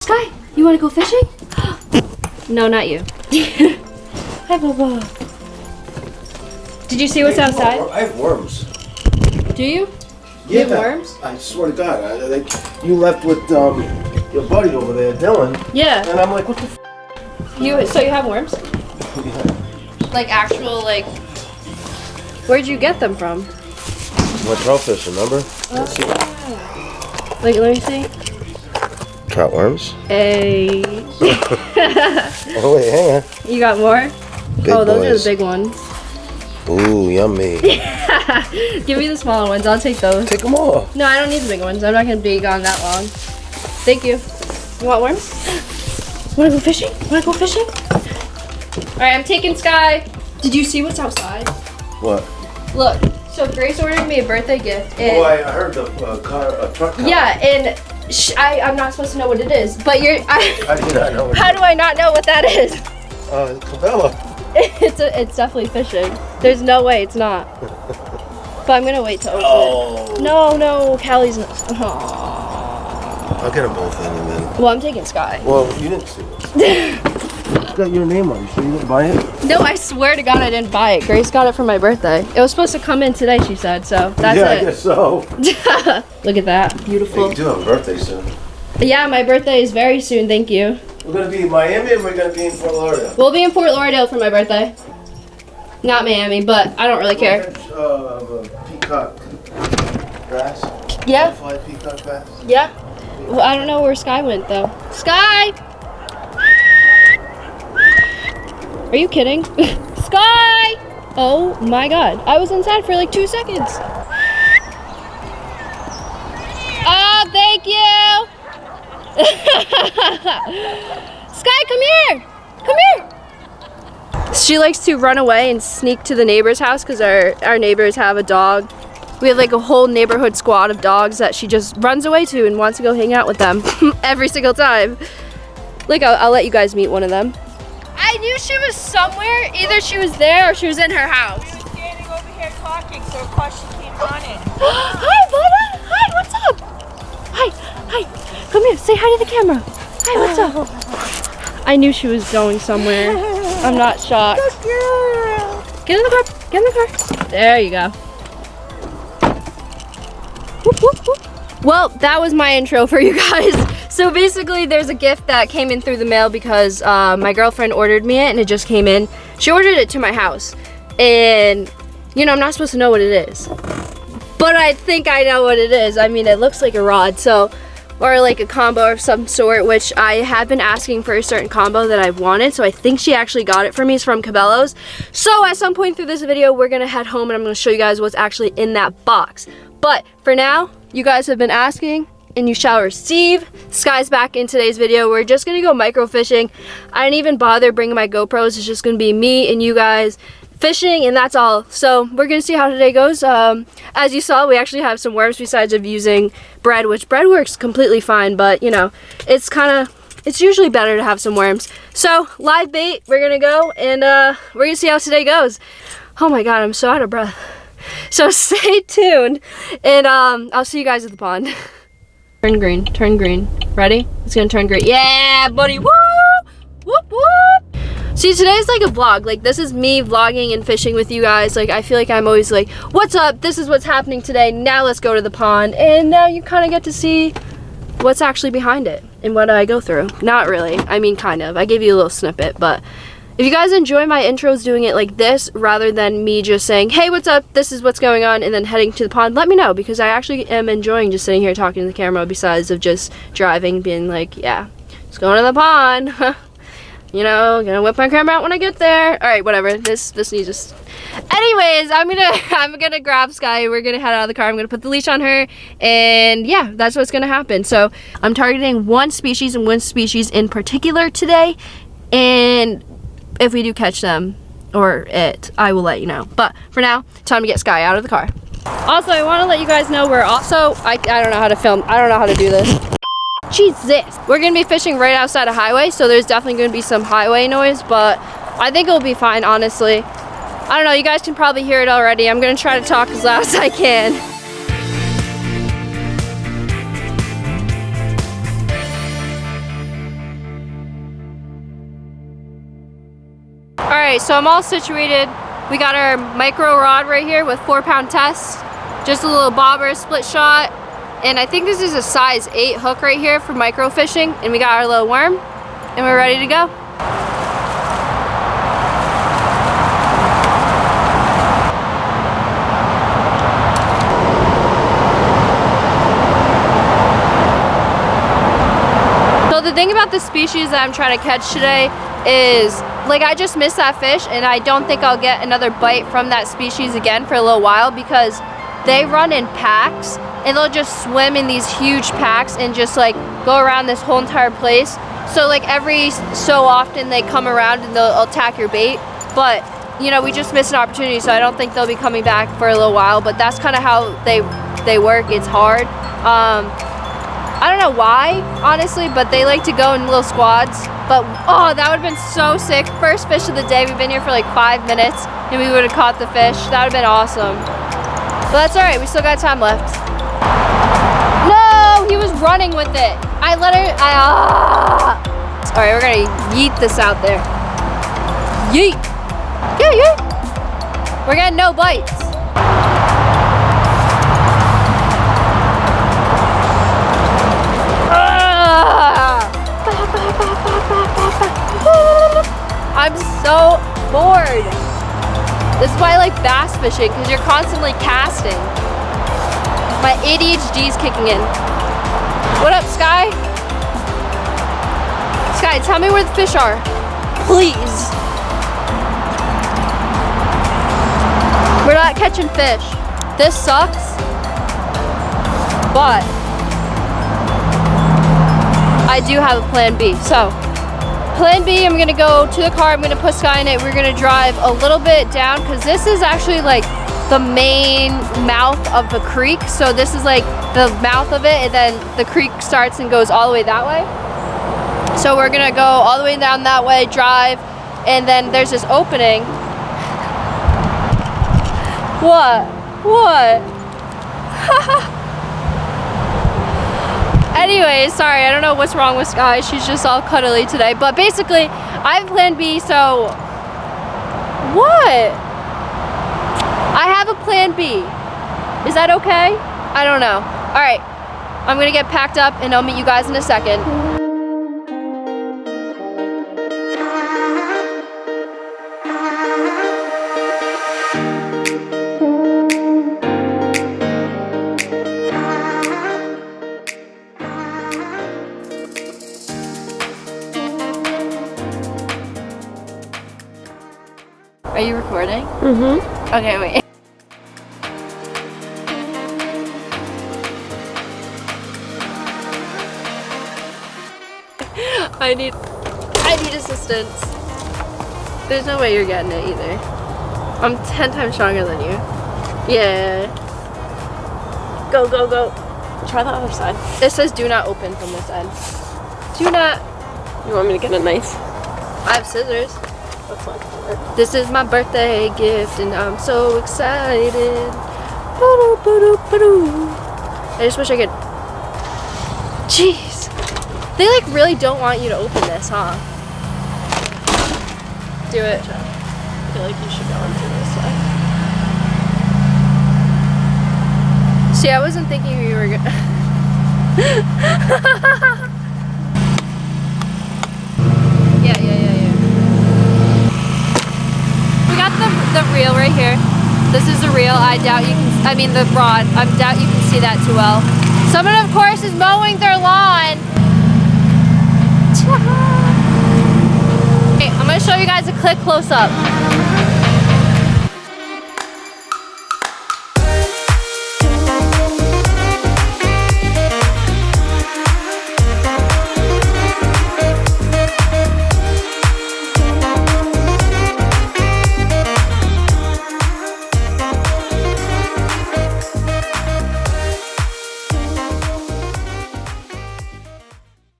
Sky, you want to go fishing? No, not you. Hi, Bubba. Did you see what's outside? I have worms. Do you? Yeah. You have worms? I swear to God, you left with your buddy over there, Dylan. Yeah. And I'm like, what the f? So you have worms? Like actual, like, where'd you get them from? Went trout fishing, remember? Like, let me see. Trout worms? Hey. Oh wait, hang on. You got more? Big oh, those boys. are the big ones. Ooh, yummy. Give me the smaller ones. I'll take those. Take them all. No, I don't need the big ones. I'm not gonna be gone that long. Thank you. You want worms? Wanna go fishing? Wanna go fishing? Alright, I'm taking Sky. Did you see what's outside? What? Look. So Grace ordered me a birthday gift. And Oh, I heard the truck car. yeah, and I'm not supposed to know what it is, but How do you not know what how do I not know what that is? Cabela. It's definitely fishing. There's no way it's not. But I'm gonna wait to open it. No, Callie's not. Aww. I'll get them both in and then. Well, I'm taking Sky. Well, you didn't see it. It's got your name on it. You sure you didn't buy it? No, I swear to God I didn't buy it. Grace got it for my birthday. It was supposed to come in today, she said, so that's yeah, it. I guess so. Look at that. Hey, Beautiful. you do have a birthday soon. Yeah, my birthday is very soon, thank you. We're going to be in Miami and we're going to be in Fort Lauderdale. We'll be in Fort Lauderdale for my birthday. Not Miami, but I don't really care. Peacock grass. Yeah. Fly peacock grass. Yeah. Well, I don't know where Sky went though. Sky! Are you kidding? Sky! Oh my God. I was inside for like 2 seconds. Oh, thank you! Sky, come here! Come here! She likes to run away and sneak to the neighbor's house because our neighbors have a dog. We have like a whole neighborhood squad of dogs that she just runs away to and wants to go hang out with them every single time. Like, I'll let you guys meet one of them. I knew she was somewhere. Either she was there or she was in her house. She's standing over here talking, so of course she came running. Hi, Bubba. Hi, what's up? Hi. Come here, say hi to the camera. Hi, what's up? I knew she was going somewhere. I'm not shocked. Good girl. Get in the car. Get in the car. There you go. Whoop, whoop, whoop. Well, that was my intro for you guys. So basically there's a gift that came in through the mail because my girlfriend ordered me it and it just came in. She ordered it to my house and you know, I'm not supposed to know what it is. But I think I know what it is. I mean, it looks like a rod, so, or like a combo of some sort, which I have been asking for a certain combo that I've wanted, so I think she actually got it for me. It's from Cabela's. So at some point through this video, we're gonna head home and I'm gonna show you guys what's actually in that box. But for now, you guys have been asking and you shall receive. Sky's back in today's video. We're just gonna go micro fishing. I didn't even bother bringing my GoPros. It's just gonna be me and you guys fishing and that's all. So we're gonna see how today goes. As you saw, we actually have some worms besides of using bread, which bread works completely fine, but you know, it's usually better to have some worms. So live bait, we're gonna go and we're gonna see how today goes. Oh my God, I'm so out of breath. So stay tuned and I'll see you guys at the pond. Turn green, turn green. Ready? It's gonna turn green. Yeah, buddy, woo! Whoop, whoop! See, today's like a vlog. Like, this is me vlogging and fishing with you guys. Like, I feel like I'm always like, what's up? This is what's happening today. Now let's go to the pond. And now you kind of get to see what's actually behind it and what I go through. Not really. I mean, kind of. I gave you a little snippet, but if you guys enjoy my intros doing it like this, rather than me just saying, hey, what's up? This is what's going on, and then heading to the pond, let me know, because I actually am enjoying just sitting here talking to the camera besides of just driving, being like, yeah, just going to the pond. You know, gonna whip my camera out when I get there. All right, whatever. This needs just. Anyways, I'm gonna grab Sky. We're gonna head out of the car. I'm gonna put the leash on her, and yeah, that's what's gonna happen. So I'm targeting one species and one species in particular today, and if we do catch them or it, I will let you know. But for now, time to get Sky out of the car. Also, I want to let you guys know we're also. I don't know how to film. I don't know how to do this. Jesus. We're gonna be fishing right outside a highway, so there's definitely gonna be some highway noise, but I think it'll be fine, honestly. I don't know, you guys can probably hear it already. I'm gonna try to talk as loud as I can. right, so I'm all situated. We got our micro rod right here with 4-pound test. Just a little bobber split shot. And I think this is a size 8 hook right here for micro fishing. And we got our little worm and we're ready to go. So the thing about the species that I'm trying to catch today is, like, I just missed that fish and I don't think I'll get another bite from that species again for a little while because they run in packs and they'll just swim in these huge packs and just like go around this whole entire place. So like every so often they come around and they'll attack your bait. But you know, we just missed an opportunity, so I don't think they'll be coming back for a little while, but that's kind of how they work. It's hard. I don't know why, honestly, but they like to go in little squads. But oh, that would have been so sick. First fish of the day. We've been here for like 5 minutes and we would have caught the fish. That would have been awesome. But that's all right, we still got time left. No, he was running with it. I let her, All right, we're gonna yeet this out there. Yeet. Yeah, yeah. We're getting no bites. I'm so bored. This is why I like bass fishing, because you're constantly casting. My ADHD is kicking in. What up, Sky? Sky, tell me where the fish are. Please. We're not catching fish. This sucks. But I do have a plan B. So, plan B, I'm gonna go to the car, I'm gonna put Sky in it, we're gonna drive a little bit down, because this is actually like the main mouth of the creek. So this is like the mouth of it, and then the creek starts and goes all the way that way. So we're gonna go all the way down that way, drive, and then there's this opening. What? Anyways, sorry, I don't know what's wrong with Sky. She's just all cuddly today. But basically, I have plan B, so... What? I have a plan B. Is that okay? I don't know. Alright, I'm gonna get packed up and I'll meet you guys in a second. Are you recording? Mm-hmm. Okay, wait. I need assistance. There's no way you're getting it either. I'm 10 times stronger than you. Yeah. Go, go, go. Try the other side. It says do not open from this end. Do not. You want me to get a knife? I have scissors. That's not gonna work. This is my birthday gift and I'm so excited. I just wish I could. Jeez. They like really don't want you to open this, huh? Do it. I feel like you should go into this way. See, I wasn't thinking you were gonna. Yeah. We got the reel right here. This is the reel. I doubt you can, I mean the rod. I doubt you can see that too well. Someone, of course, is mowing their lawn. Okay, I'm gonna show you guys a quick close up.